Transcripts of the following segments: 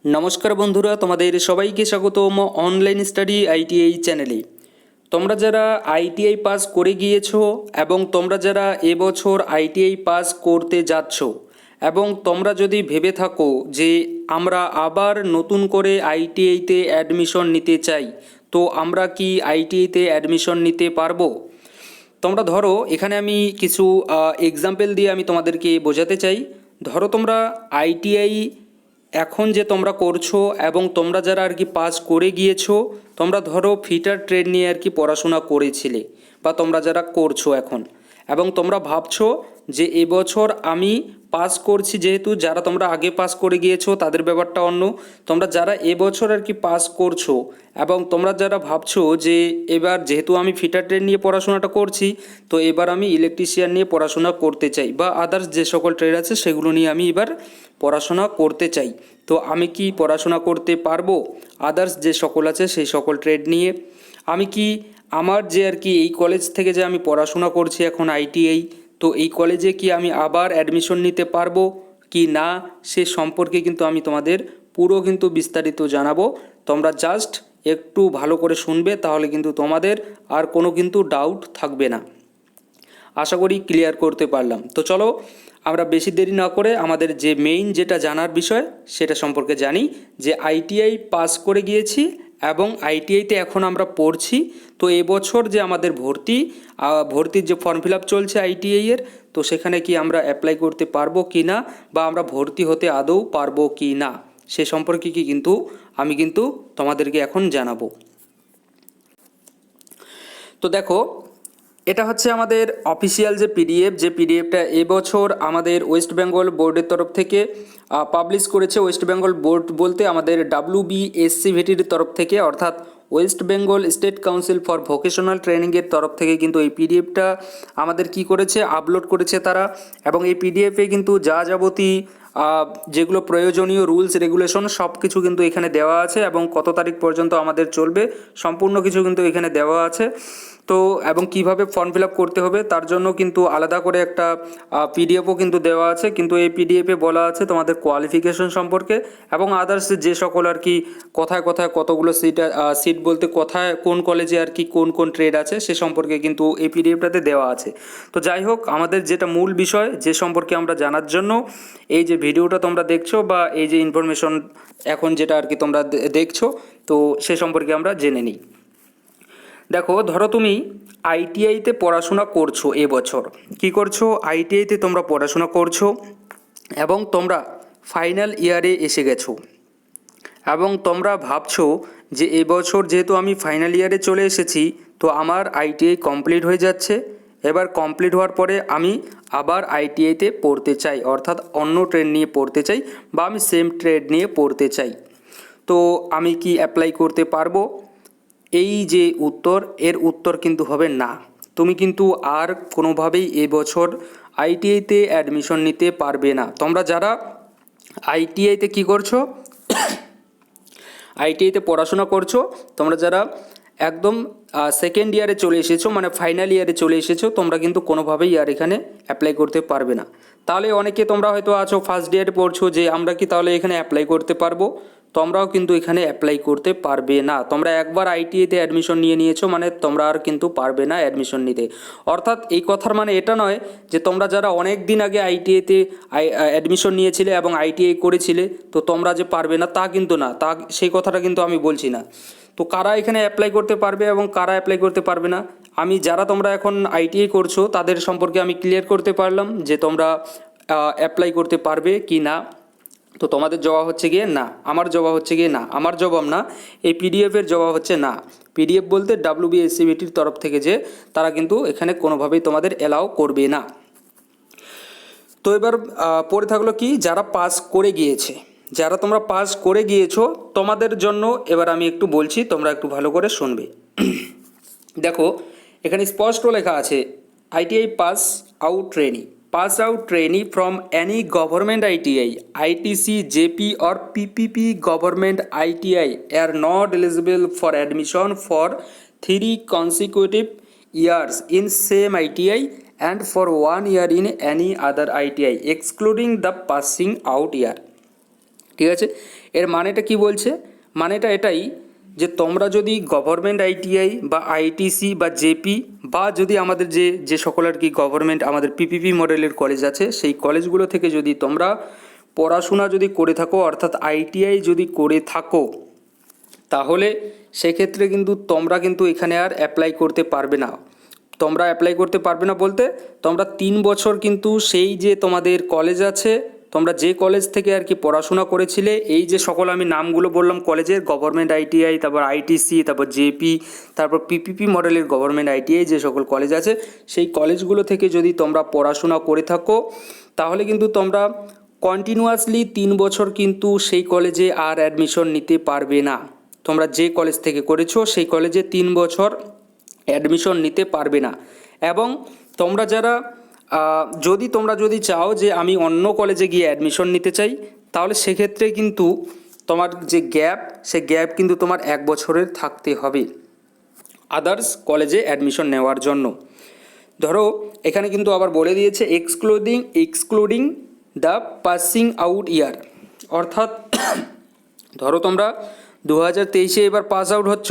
নমস্কার বন্ধুরা, তোমাদের সবাইকে স্বাগতম অনলাইন স্টাডি আইটিআই চ্যানেলে। তোমরা যারা আইটিআই পাস করে গিয়েছো এবং তোমরা যারা এবছর আইটিআই পাস করতে যাচ্ছ এবং তোমরা যদি ভেবে থাকো যে আমরা আবার নতুন করে আইটিআইতে অ্যাডমিশন নিতে চাই, তো আমরা কি আইটিআইতে অ্যাডমিশন নিতে পারবো? তোমরা ধরো, এখানে আমি কিছু এক্সাম্পল দিয়ে আমি তোমাদেরকে বোঝাতে চাই। ধরো তোমরা আইটিআই এখন যে তোমরা করছো এবং তোমরা যারা আর কি পাস করে গিয়েছো, তোমরা ধরো ফিটার ট্রেড নিয়ে আর কি পড়াশোনা করেছিলে বা তোমরা যারা করছো এখন, এবং তোমরা ভাবছো যে এবছর আমি পাস করছি, যেহেতু যারা তোমরা আগে পাস করে গিয়েছো তাদের ব্যাপারটা অন্য। তোমরা যারা এবছর আর কি পাস করছো এবং তোমরা যারা ভাবছো যে এবার যেহেতু আমি ফিটার ট্রেড নিয়ে পড়াশোনাটা করছি, তো এবার আমি ইলেকট্রিশিয়ান নিয়ে পড়াশোনা করতে চাই বা আদার্স যে সকল ট্রেড আছে সেগুলো নিয়ে আমি এবার পড়াশোনা করতে চাই। তো আমি কি পড়াশোনা করতে পারবো আদার্স যে সকল আছে সেই সকল ট্রেড নিয়ে? আমি কি আমার যে আর কি এই কলেজ থেকে যে আমি পড়াশোনা করছি এখন আইটিআই, তো এই কলেজে কি আমি আবার অ্যাডমিশন নিতে পারবো কি না, সে সম্পর্কে কিন্তু আমি তোমাদের পুরো কিন্তু বিস্তারিত জানাবো। তোমরা জাস্ট একটু ভালো করে শুনবে, তাহলে কিন্তু তোমাদের আর কোনো কিন্তু ডাউট থাকবে না। আশা করি ক্লিয়ার করতে পারলাম। তো চলো আমরা বেশি দেরি না করে আমাদের যে মেইন যেটা জানার বিষয় সেটা সম্পর্কে জানি, যে আইটিআই পাস করে গিয়েছি এবং আইটিআইতে এখন আমরা পড়ছি। তো এবছর যে আমাদের ভর্তির যে ফর্ম ফিল আপ চলছে আইটিআইয়ের, তো সেখানে কি আমরা অ্যাপ্লাই করতে পারবো কি না, বা আমরা ভর্তি হতে আদৌ পারবো কি না, সে সম্পর্কে আমি কিন্তু তোমাদেরকে এখন জানাবো। তো দেখো, এটা হচ্ছে আমাদের অফিসিয়াল যে পিডিএফ, যে পিডিএফটা এবছর আমাদের ওয়েস্ট বেঙ্গল বোর্ডের তরফ থেকে পাবলিশ করেছে। ওয়েস্ট বেঙ্গল বোর্ড বলতে আমাদের WBSCVTর তরফ থেকে, অর্থাৎ West Bengal state council for vocational ট্রেনিংয়ের তরফ থেকে কিন্তু এই পিডিএফটা আমাদের কি করেছে, আপলোড করেছে তারা। এবং এই পিডিএফে কিন্তু যা যাবতীয় যেগুলো প্রয়োজনীয় রুলস রেগুলেশন সব কিছু কিন্তু এখানে দেওয়া আছে, এবং কত তারিখ পর্যন্ত আমাদের চলবে সম্পূর্ণ কিছু কিন্তু এখানে দেওয়া আছে। তো এবং কিভাবে ফর্ম ফিল আপ করতে হবে তার জন্য কিন্তু আলাদা করে একটা পিডিএফও কিন্তু দেওয়া আছে। কিন্তু এই পিডিএফে বলা আছে তোমাদের কোয়ালিফিকেশন সম্পর্কে এবং আদার্স যে সকল আর কি কোথায় কোথায় কতগুলো সিট বলতে কোথায় কোন কলেজে আর কি কোন কোন ট্রেড আছে সে সম্পর্কে কিন্তু এই পিডিএফটাতে দেওয়া আছে। তো যাই হোক, আমাদের যেটা মূল বিষয় যে সম্পর্কে আমরা জানার জন্য এই যে ভিডিওটা তোমরা দেখছো বা এই যে ইনফরমেশন এখন যেটা আর কি তোমরা দেখছো, তো সে সম্পর্কে আমরা জেনে নিই। দেখো, ধরো তুমি আইটিআইতে পড়াশোনা করছো, এবছর কি করছো, আইটিআইতে তোমরা পড়াশোনা করছো এবং তোমরা ফাইনাল ইয়ারে এসে গেছো এবং তোমরা ভাবছো যে এবছর যেহেতু আমি ফাইনাল ইয়ারে চলে এসেছি, তো আমার আইটিআই কমপ্লিট হয়ে যাচ্ছে। এবার কমপ্লিট হওয়ার পরে আমি আবার আইটিআইতে পড়তে চাই, অর্থাৎ অন্য ট্রেড নিয়ে পড়তে চাই বা আমি সেম ট্রেড নিয়ে পড়তে চাই। তো আমি কি অ্যাপ্লাই করতে পারবো? এই যে উত্তর, এর উত্তর কিন্তু হবে না। তুমি কিন্তু আর কোনোভাবেই এবছর আইটিআইতে অ্যাডমিশন নিতে পারবে না। তোমরা যারা আইটিআইতে কি করছো, আইটিআইতে পড়াশোনা করছো, তোমরা যারা একদম সেকেন্ড ইয়ারে চলে এসেছো, মানে ফাইনাল ইয়ারে চলে এসেছো, তোমরা কিন্তু কোনোভাবেই আর এখানে অ্যাপ্লাই করতে পারবে না। তাহলে অনেকে তোমরা হয়তো আছো ফার্স্ট ইয়ারে পড়ছো, যে আমরা কি তাহলে এখানে অ্যাপ্লাই করতে পারবো? তোমরাও কিন্তু এখানে অ্যাপ্লাই করতে পারবে না। তোমরা একবার আইটিআইতে অ্যাডমিশন নিয়ে নিয়েছো, মানে তোমরা আর কিন্তু পারবে না অ্যাডমিশন নিতে। অর্থাৎ এই কথার মানে এটা নয় যে তোমরা যারা অনেক দিন আগে আইটিআইতে অ্যাডমিশন নিয়েছিলে এবং আইটিআই করেছিলে তো তোমরা যে পারবে না, তা কিন্তু না, সেই কথাটা কিন্তু আমি বলছি না। তো কারা এখানে অ্যাপ্লাই করতে পারবে এবং কারা অ্যাপ্লাই করতে পারবে না, আমি যারা তোমরা এখন আইটিআই করছো তাদের সম্পর্কে আমি ক্লিয়ার করতে পারলাম যে তোমরা অ্যাপ্লাই করতে পারবে কি না। তো তোমাদের জবাব হচ্ছে গিয়ে না, আমার জবাব হচ্ছে গিয়ে না, আমার জবাব না, এই পিডিএফের জবাব হচ্ছে না। পিডিএফ বলতে WBSCVTর তরফ থেকে যে তারা কিন্তু এখানে কোনোভাবেই তোমাদের অ্যালাউ করবে না। তো এবার পড়ে থাকলো কি, যারা পাস করে গিয়েছে, যারা তোমরা পাস করে গিয়েছো তোমাদের জন্য এবার আমি একটু বলছি, তোমরা একটু ভালো করে শুনবে। দেখো, এখানে স্পষ্ট লেখা আছে ITI pass out trainee from any government ITI, ITC, JP or PPP government ITI are not eligible for admission for 3 consecutive years in same ITI and for 1 year in any other ITI excluding the passing out year. ঠিক আছে, এর মানেটা কি বলছে? মানেটা এটাই যে তোমরা যদি গভর্নমেন্ট আইটিআই বা আইটিসি বা জেপি বা যদি আমাদের যে সকল আর কি গভর্নমেন্ট আমাদের পিপিপি মডেলের কলেজ আছে সেই কলেজগুলো থেকে যদি তোমরা পড়াশোনা যদি করে থাকো, অর্থাৎ আইটিআই যদি করে থাকো, তাহলে সেক্ষেত্রে কিন্তু তোমরা কিন্তু এখানে আর অ্যাপ্লাই করতে পারবে না। তোমরা অ্যাপ্লাই করতে পারবে না বলতে তোমরা 3 বছর কিন্তু সেই যে তোমাদের কলেজ আছে, তোমরা যে কলেজ থেকে আর কি পড়াশোনা করেছিলে, এই যে সকল আমি নামগুলো বললাম কলেজের, গভর্নমেন্ট আইটিআই, তারপর আইটিসি, তারপর জেপি, তারপর পিপিপি মডেলের গভর্নমেন্ট আইটিআই যে সকল কলেজ আছে, সেই কলেজগুলো থেকে যদি তোমরা পড়াশোনা করে থাকো, তাহলে কিন্তু তোমরা কন্টিনিউয়াসলি 3 বছর কিন্তু সেই কলেজে আর অ্যাডমিশন নিতে পারবে না। তোমরা যে কলেজ থেকে করেছো সেই কলেজে 3 বছর অ্যাডমিশন নিতে পারবে না। এবং তোমরা যারা যদি চাও যে আমি অন্য কলেজে গিয়ে অ্যাডমিশন নিতে চাই, তাহলে সেক্ষেত্রে কিন্তু তোমার যে গ্যাপ, সে গ্যাপ কিন্তু তোমার 1 বছরের থাকতে হবে আদার্স কলেজে অ্যাডমিশন নেওয়ার জন্য। ধরো এখানে কিন্তু আবার বলে দিয়েছে এক্সক্লুডিং দ্য পাসিং আউট ইয়ার, অর্থাৎ ধরো তোমরা 2023-এ এবার পাস আউট হচ্ছ,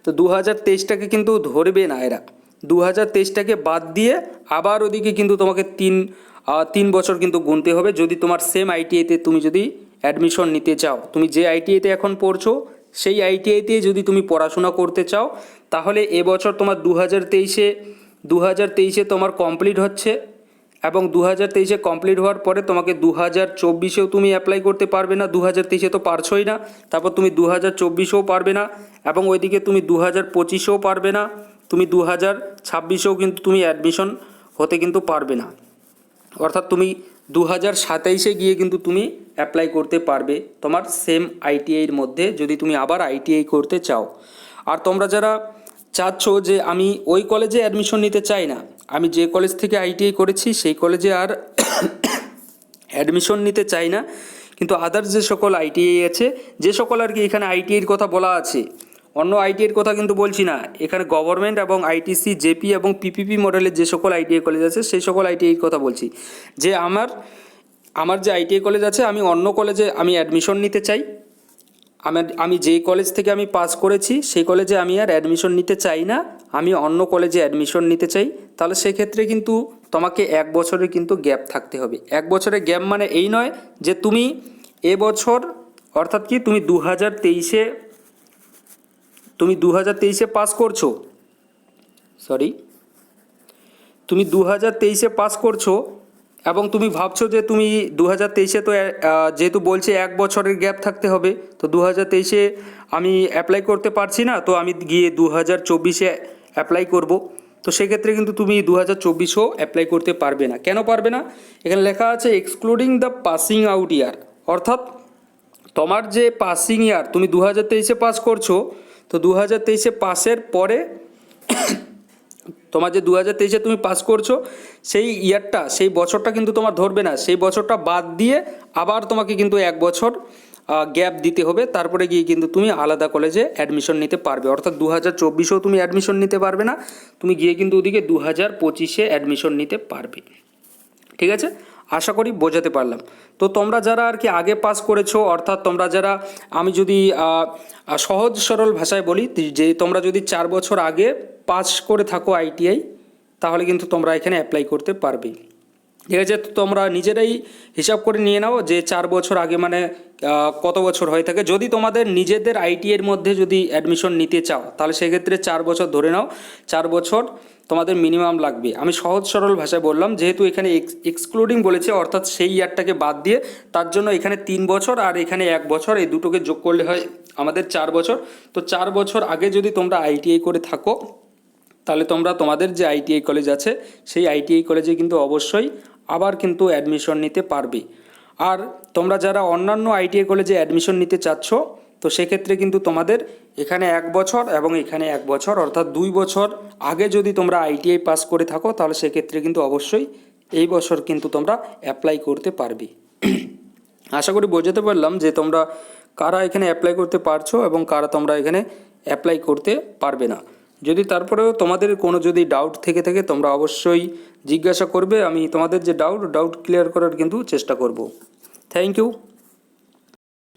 তো 2023টাকে কিন্তু ধরবে না এরা, 2023টাকে বাদ দিয়ে আবার ওদিকে কিন্তু তোমাকে তিন বছর কিন্তু গুনতে হবে যদি তোমার সেম আইটিআইতে তুমি যদি অ্যাডমিশন নিতে চাও। তুমি যে আইটিআইতে এখন পড়ছো সেই আইটিআইতে যদি তুমি পড়াশোনা করতে চাও, তাহলে এবছর তোমার 2023-এ তোমার কমপ্লিট হচ্ছে, এবং 2023-এ কমপ্লিট হওয়ার পরে তোমাকে 2024-এও তুমি অ্যাপ্লাই করতে পারবে না। 2023-এ তো পারছোই না, তারপর তুমি 2024-এও পারবে না, এবং ওইদিকে তুমি 2025-এও পারবে না, তুমি 2026-এও কিন্তু তুমি অ্যাডমিশন হতে কিন্তু পারবে না। অর্থাৎ তুমি 2027-এ গিয়ে কিন্তু তুমি অ্যাপ্লাই করতে পারবে তোমার সেম আইটিআইয়ের মধ্যে, যদি তুমি আবার আইটিআই করতে চাও। আর তোমরা যারা চাচ্ছ যে আমি ওই কলেজে অ্যাডমিশন নিতে চাই না, আমি যে কলেজ থেকে আইটিআই করেছি সেই কলেজে আর অ্যাডমিশন নিতে চাই না, কিন্তু আদার্স যে সকল আইটিআই আছে, যে সকল আর কি এখানে আইটিআইয়ের কথা বলা আছে, অন্য আইটিআইয়ের কথা কিন্তু বলছি না, এখানে গভর্নমেন্ট এবং আইটিসি, জেপি এবং পিপিপি মডেলের যে সকল আইটিআই কলেজ আছে সেই সকল আইটিআইয়ের কথা বলছি। যে আমার যে আইটিআই কলেজ আছে, আমি অন্য কলেজে আমি অ্যাডমিশন নিতে চাই, আমি যেই কলেজ থেকে আমি পাস করেছি সেই কলেজে আমি আর অ্যাডমিশন নিতে চাই না, আমি অন্য কলেজে অ্যাডমিশন নিতে চাই, তাহলে সেক্ষেত্রে কিন্তু তোমাকে 1 বছরের কিন্তু গ্যাপ থাকতে হবে। 1 বছরের গ্যাপ মানে এই নয় যে তুমি এবছর, অর্থাৎ কি তুমি 2023-এ পাস করছো, তুমি 2023-এ পাস করছো এবং তুমি ভাবছো যে তুমি 2023-এ তো যেহেতু বলছে 1 বছরের গ্যাপ থাকতে হবে, তো 2023-এ আমি অ্যাপ্লাই করতে পারছি না, তো আমি গিয়ে 2024-এ অ্যাপ্লাই করব। তো সেক্ষেত্রে কিন্তু তুমি 2024-এও অ্যাপ্লাই করতে পারবে না। কেন পারবে না? এখানে লেখা আছে এক্সক্লুডিং দ্য পাসিং আউট ইয়ার, অর্থাৎ তোমার যে পাসিং ইয়ার, তুমি 2023-এ পাস করছো, তো 2023-এ পাসের পরে তোমার যে 2023-এ তুমি পাস করছো সেই ইয়ারটা, সেই বছরটা কিন্তু তোমার ধরবে না, সেই বছরটা বাদ দিয়ে আবার তোমাকে কিন্তু 1 বছর গ্যাপ দিতে হবে, তারপরে গিয়ে কিন্তু তুমি আলাদা কলেজে অ্যাডমিশন নিতে পারবে। অর্থাৎ 2024-এও তুমি অ্যাডমিশন নিতে পারবে না, তুমি গিয়ে কিন্তু ওদিকে 2025-এ অ্যাডমিশন নিতে পারবে। ঠিক আছে, আশা করি বোঝাতে পারলাম। তো তোমরা যারা আর কি আগে পাস করেছো, অর্থাৎ তোমরা যারা, আমি যদি সহজ সরল ভাষায় বলি, যে তোমরা যদি 4 বছর আগে পাস করে থাকো আইটিআই, তাহলে কিন্তু তোমরা এখানে অ্যাপ্লাই করতে পারবে। ঠিক আছে, তো তোমরা নিজেরাই হিসাব করে নিয়ে নাও যে 4 বছর আগে মানে কত বছর হয়ে থাকে। যদি তোমাদের নিজেদের আইটিআইয়ের মধ্যে যদি অ্যাডমিশন নিতে চাও, তাহলে সেক্ষেত্রে 4 বছর ধরে নাও, 4 বছর তোমাদের মিনিমাম লাগবে। আমি সহজ সরল ভাষায় বললাম, যেহেতু এখানে এক্সক্লুডিং বলেছে, অর্থাৎ সেই ইয়ারটাকে বাদ দিয়ে, তার জন্য এখানে 3 বছর আর এখানে 1 বছর, এই দুটোকে যোগ করলে হয় আমাদের 4 বছর। তো 4 বছর আগে যদি তোমরা আইটিআই করে থাকো, তাহলে তোমরা তোমাদের যে আইটিআই কলেজ আছে সেই আইটিআই কলেজে কিন্তু অবশ্যই আবার কিন্তু অ্যাডমিশন নিতে পারবে। আর তোমরা যারা অন্যান্য আইটিআই কলেজে অ্যাডমিশন নিতে চাচ্ছ, তো সেক্ষেত্রে কিন্তু তোমাদের এখানে 1 বছর এবং এখানে 1 বছর, অর্থাৎ 2 বছর আগে যদি তোমরা আইটিআই পাস করে থাকো, তাহলে সেক্ষেত্রে কিন্তু অবশ্যই এই বছর কিন্তু তোমরা অ্যাপ্লাই করতে পারবে। আশা করি বোঝাতে পারলাম যে তোমরা কারা এখানে অ্যাপ্লাই করতে পারছো এবং কারা তোমরা এখানে অ্যাপ্লাই করতে পারবে না। যদি তারপরেও তোমাদের কোনো যদি ডাউট থেকে থাকে, তোমরা অবশ্যই জিজ্ঞাসা করবে, আমি তোমাদের যে ডাউট ক্লিয়ার করার কিন্তু চেষ্টা করব। Thank you.